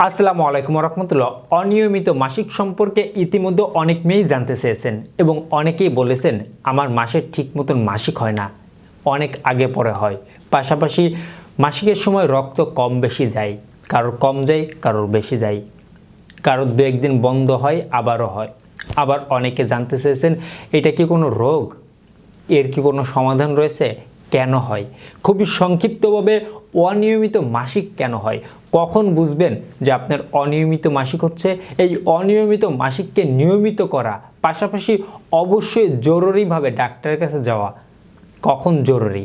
আসসালামু আলাইকুম রহমতুল্লাহ। অনিয়মিত মাসিক সম্পর্কে ইতিমধ্যে অনেক মেয়েই জানতে চেয়েছেন এবং অনেকেই বলেছেন আমার মাসের ঠিক মতন মাসিক হয় না, অনেক আগে পরে হয়। পাশাপাশি মাসিকের সময় রক্ত কম বেশি যায়, কারোর কম যায় কারোর বেশি যায়, কারোর দু একদিন বন্ধ হয় আবারও হয়। আবার অনেকে জানতে চেয়েছেন এটা কি কোনো রোগ, এর কি কোনো সমাধান রয়েছে, কেন হয়। খুবই সংক্ষিপ্তভাবে অনিয়মিত মাসিক কেন হয়, কখন বুঝবেন যে আপনার অনিয়মিত মাসিক হচ্ছে, এই অনিয়মিত মাসিককে নিয়মিত করা, পাশাপাশি অবশ্যই জরুরিভাবে ডাক্তারের কাছে যাওয়া কখন জরুরি,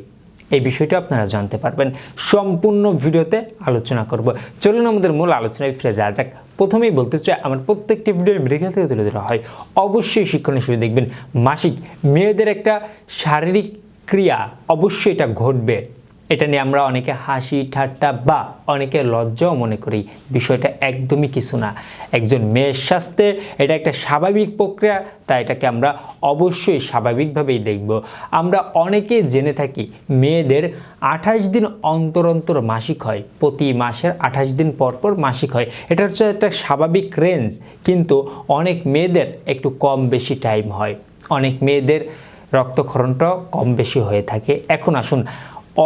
এই বিষয়টা আপনারা জানতে পারবেন। সম্পূর্ণ ভিডিওতে আলোচনা করব। চলুন আমাদের মূল আলোচনায় ফিরে যাওয়া যাক। প্রথমেই বলতে চাই, আমার প্রত্যেকটি ভিডিও মেডিকেল থেকে তুলে ধরা হয়, অবশ্যই শিক্ষণীয় হিসেবে দেখবেন। মাসিক মেয়েদের একটা শারীরিক ক্রিয়া, অবশ্যই এটা ঘটবে। এটা নিয়ে আমরা অনেকে হাসি ঠাট্টা বা অনেকে লজ্জাও মনে করি, বিষয়টা একদমই কিছু না। একজন মেয়ের স্বাস্থ্যে এটা একটা স্বাভাবিক প্রক্রিয়া, তাই এটাকে আমরা অবশ্যই স্বাভাবিকভাবেই দেখব। আমরা অনেকেই জেনে থাকি মেয়েদের 28 দিন অন্তর অন্তর মাসিক হয়, প্রতি মাসের 28 দিন পর পর মাসিক হয়। এটা হচ্ছে একটা স্বাভাবিক রেঞ্জ, কিন্তু অনেক মেয়েদের একটু কম বেশি টাইম হয়, অনেক মেয়েদের রক্তক্ষরণটাও কম বেশি হয়ে থাকে। এখন আসুন,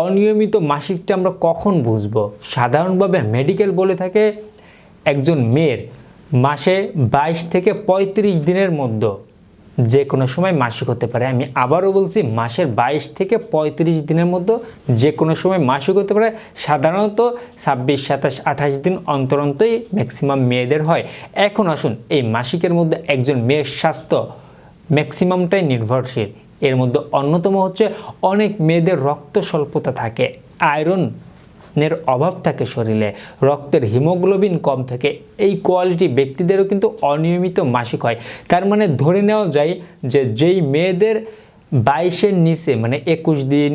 অনিয়মিত মাসিকটা আমরা কখন বুঝবো? সাধারণভাবে মেডিকেল বলে থাকে একজন মেয়ের মাসে 22 থেকে 35 দিনের মধ্যে যে কোনো সময় মাসিক হতে পারে। আমি আবারও বলছি, মাসের 22 থেকে 35 দিনের মধ্যে যে কোনো সময় মাসিক হতে পারে। সাধারণত 26, 27, 28 দিন অন্তর অন্তরই ম্যাক্সিমাম মেয়েদের হয়। এখন আসুন, এই মাসিকের মধ্যে একজন মেয়ের স্বাস্থ্য ম্যাক্সিমামটাই নির্ভরশীল। এর মধ্যে অন্যতম হচ্ছে অনেক মেয়েদের রক্ত স্বল্পতা থাকে, আয়রনের অভাব থাকে শরীরে, রক্তের হিমোগ্লোবিন কম থাকে। এই কোয়ালিটি ব্যক্তিদেরও কিন্তু অনিয়মিত মাসিক হয়। তার মানে ধরে নেওয়া যায় যে যেই মেয়েদের 22-এর নিচে, মানে 21 দিন,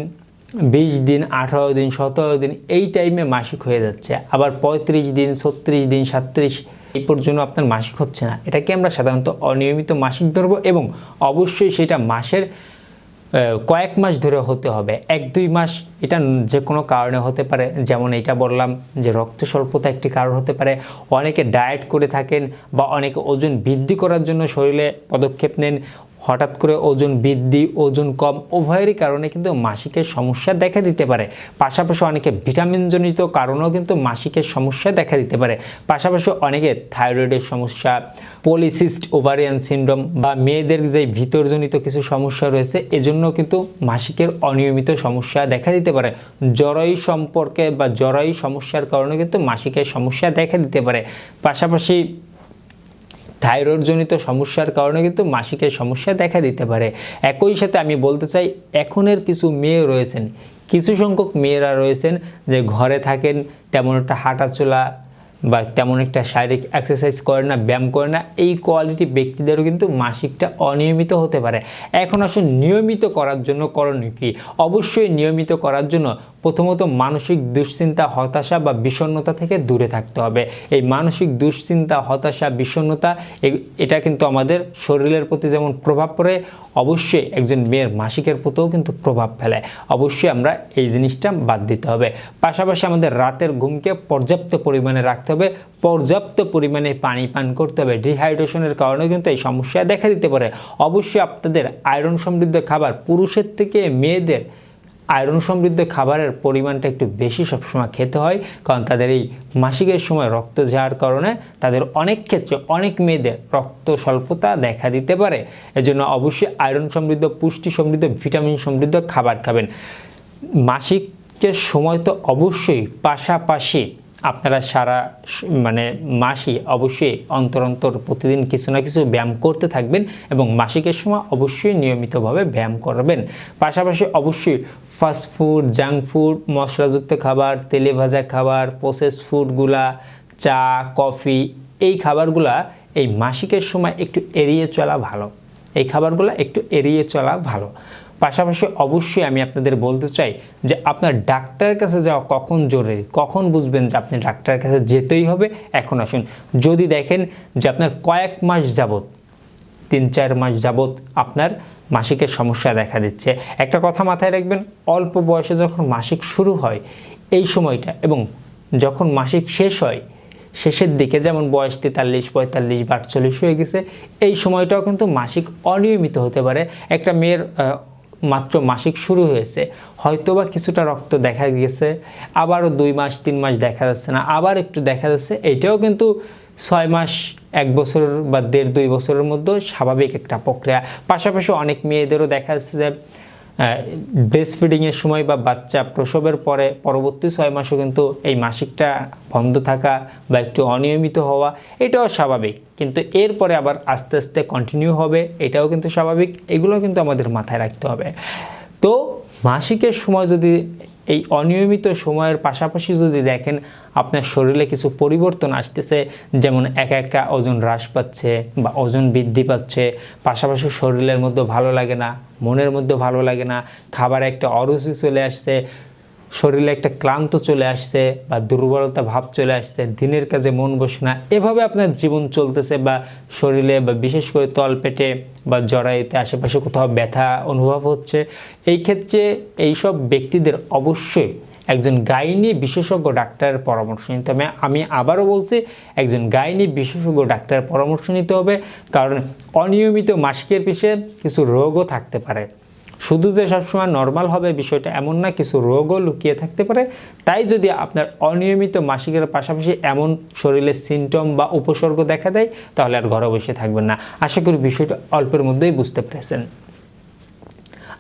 20 দিন, 18 দিন, 17 দিন এই টাইমে মাসিক হয়ে যাচ্ছে, আবার 35 দিন, 36 দিন, 37 এই পর্যন্ত আপনার মাসিক হচ্ছে না, এটাকে আমরা সাধারণত অনিয়মিত মাসিক ধরবো। এবং অবশ্যই সেটা মাসের কয়েক মাস ধরে হতে হবে, 1-2 মাস এটা যে কোনো কারণে হতে পারে। যেমন এটা বললাম যে রক্ত স্বল্পতা একটি কারণ হতে পারে, অনেকে ডায়েট করে থাকেন বা অনেকে ওজন বৃদ্ধি করার জন্য শরীরে পদক্ষেপ নেন, হঠাৎ করে ওজন বৃদ্ধি, ওজন কম, উভয়েরই কারণে কিন্তু মাসিকের সমস্যা দেখা দিতে পারে। পাশাপাশি অনেকে ভিটামিনজনিত কারণেও কিন্তু মাসিকের সমস্যা দেখা দিতে পারে। পাশাপাশি অনেকে থাইরয়েডের সমস্যা, পলিসিস্ট ওভারিয়ান সিনড্রোম বা মেয়েদের যে ভিতরজনিত কিছু সমস্যা রয়েছে, এজন্য কিন্তু মাসিকের অনিয়মিত সমস্যা দেখা দিতে পারে। জরায়ু সম্পর্কে বা জরায়ু সমস্যার কারণে কিন্তু মাসিকের সমস্যা দেখা দিতে পারে। পাশাপাশি থাইরয়েডজনিত সমস্যার কারণে কিন্তু মাসিকের সমস্যা দেখা দিতে পারে। একই সাথে আমি বলতে চাই, এখনের কিছু মেয়ে রয়েছেন, কিছু সংখ্যক মেয়েরা রয়েছেন যে ঘরে থাকেন, তেমন একটা হাঁটাচলা বা তেমন একটা শারীরিক এক্সারসাইজ করে না, ব্যায়াম করে না, এই কোয়ালিটি ব্যক্তিদেরও কিন্তু মাসিকটা অনিয়মিত হতে পারে। এখন আসুন, নিয়মিত করার জন্য করণীয় কি? অবশ্যই নিয়মিত করার জন্য প্রথমত মানসিক দুশ্চিন্তা, হতাশা বা বিষণ্ণতা থেকে দূরে থাকতে হবে। এই মানসিক দুশ্চিন্তা, হতাশা, বিষণ্ণতা এটা কিন্তু আমাদের শরীরের প্রতি যেমন প্রভাব পড়ে, অবশ্যই একজন মেয়ের মাসিকের প্রতিও কিন্তু প্রভাব ফেলে। অবশ্যই আমরা এই জিনিসটা বাদ দিতে হবে। পাশাপাশি আমাদের রাতের ঘুমকে পর্যাপ্ত পরিমাণে রাখতে হবে, পর্যাপ্ত পরিমাণে পানি পান করতে হবে। ডিহাইড্রেশনের কারণে কিন্তু এই সমস্যা দেখা দিতে পারে। অবশ্যই আপনাদের আয়রন সমৃদ্ধ খাবার, পুরুষের থেকে মেয়েদের আয়রন সমৃদ্ধ খাবারের পরিমাণটা একটু বেশি সবসময় খেতে হয়, কারণ তাদের এই মাসিকের সময় রক্ত যাওয়ার কারণে তাদের অনেক ক্ষেত্রে অনেক মেয়েদের রক্ত স্বল্পতা দেখা দিতে পারে। এজন্য অবশ্যই আয়রন সমৃদ্ধ, পুষ্টি সমৃদ্ধ, ভিটামিন সমৃদ্ধ খাবার খাবেন। মাসিকের সময় তো অবশ্যই পাশাপাশি আপনারা সারা মাসই অবশ্যই অন্তর অন্তর প্রতিদিন কিছু না কিছু ব্যায়াম করতে থাকবেন এবং মাসিকের সময় অবশ্যই নিয়মিতভাবে ব্যায়াম করবেন। পাশাপাশি অবশ্যই ফাস্ট ফুড, জাঙ্ক ফুড, মশলাযুক্ত খাবার, তেলে ভাজা খাবার, প্রসেসড ফুডগুলা, চা, কফি, এই খাবারগুলা এই মাসিকের সময় একটু এড়িয়ে চলা ভালো। এই খাবারগুলো একটু এড়িয়ে চলা ভালো। পাশাপাশি অবশ্যই আমি আপনাদের বলতে চাই যে আপনার ডাক্তারের কাছে যাওয়া কখন জরুরি, কখন বুঝবেন যে আপনি ডাক্তারের কাছে যেতেই হবে। এখন আসুন, যদি দেখেন যে আপনার কয়েক মাস যাবত, 3-4 মাস যাবত আপনার মাসিকের সমস্যা দেখা দিচ্ছে, একটা কথা মাথায় রাখবেন, অল্প বয়সে যখন মাসিক শুরু হয় এই সময়টা এবং যখন মাসিক শেষ হয় শেষের দিকে, যেমন বয়স 43, 45 বা 48 হয়ে গেছে, এই সময়টাও কিন্তু মাসিক অনিয়মিত হতে পারে। একটা মেয়ের মাত্র মাসিক শুরু হয়েছে, হয়তোবা কিছুটা রক্ত দেখা গেছে, আবারও 2 মাস 3 মাস দেখা যাচ্ছে না, আবার একটু দেখা যাচ্ছে, এইটাও কিন্তু 6 মাস 1 বছর বা 1.5-2 বছরের মধ্যে স্বাভাবিক একটা প্রক্রিয়া। পাশাপাশি অনেক মেয়েদেরও দেখা যাচ্ছে যে ব্রেস্ট ফিডিংয়ের সময় বা বাচ্চা প্রসবের পরে পরবর্তী 6 মাসও কিন্তু এই মাসিকটা বন্ধ থাকা বা একটু অনিয়মিত হওয়া, এটাও স্বাভাবিক। কিন্তু এরপরে আবার আস্তে আস্তে কন্টিনিউ হবে, এটাও কিন্তু স্বাভাবিক। এগুলো কিন্তু আমাদের মাথায় রাখতে হবে। তো মাসিকের সময় যদি এই অনিয়মিত সময়ের পাশাপাশি যদি দেখেন আপনার শরীরে কিছু পরিবর্তন আসতেছে, যেমন একা একা ওজন হ্রাস পাচ্ছে বা ওজন বৃদ্ধি পাচ্ছে, পাশাপাশি শরীরের মধ্যে ভালো লাগে না, মনের মধ্যে ভালো লাগে না, খাবারে একটা অরুচি চলে আসছে, শরীরে একটা ক্লান্ত চলে আসছে বা দুর্বলতা ভাব চলে আসছে, দিনের কাজে মন বসে না, এভাবে আপনার জীবন চলতেছে, বা শরীরে বা বিশেষ করে তলপেটে বা জরায়ুতে আশেপাশে কোথাও ব্যথা অনুভব হচ্ছে, এই ক্ষেত্রে এইসব ব্যক্তিদের অবশ্যই একজন গাইনি বিশেষজ্ঞ ডাক্তারের পরামর্শ নিতে হবে। আমি আবারও বলছি, একজন গাইনি বিশেষজ্ঞ ডাক্তারের পরামর্শ নিতে হবে, কারণ অনিয়মিত মাসিকের পিছে কিছু রোগও থাকতে পারে। শুধু যে সবসময় নর্মাল হবে বিষয়টা এমন না, কিছু রোগও লুকিয়ে থাকতে পারে। তাই যদি আপনার অনিয়মিত মাসিকের পাশাপাশি এমন শরীরের সিমটম বা উপসর্গ দেখা দেয়, তাহলে আর ঘরে বসে থাকবেন না। আশা করি বিষয়টা অল্পের মধ্যেই বুঝতে পেরেছেন।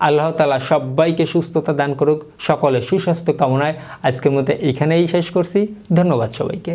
আল্লাহ তাআলা সবাইকে সুস্থতা দান করুক, সকলে সুস্বাস্থ্য কামনায় আজকের মধ্যে এখানেই শেষ করছি। ধন্যবাদ সবাইকে।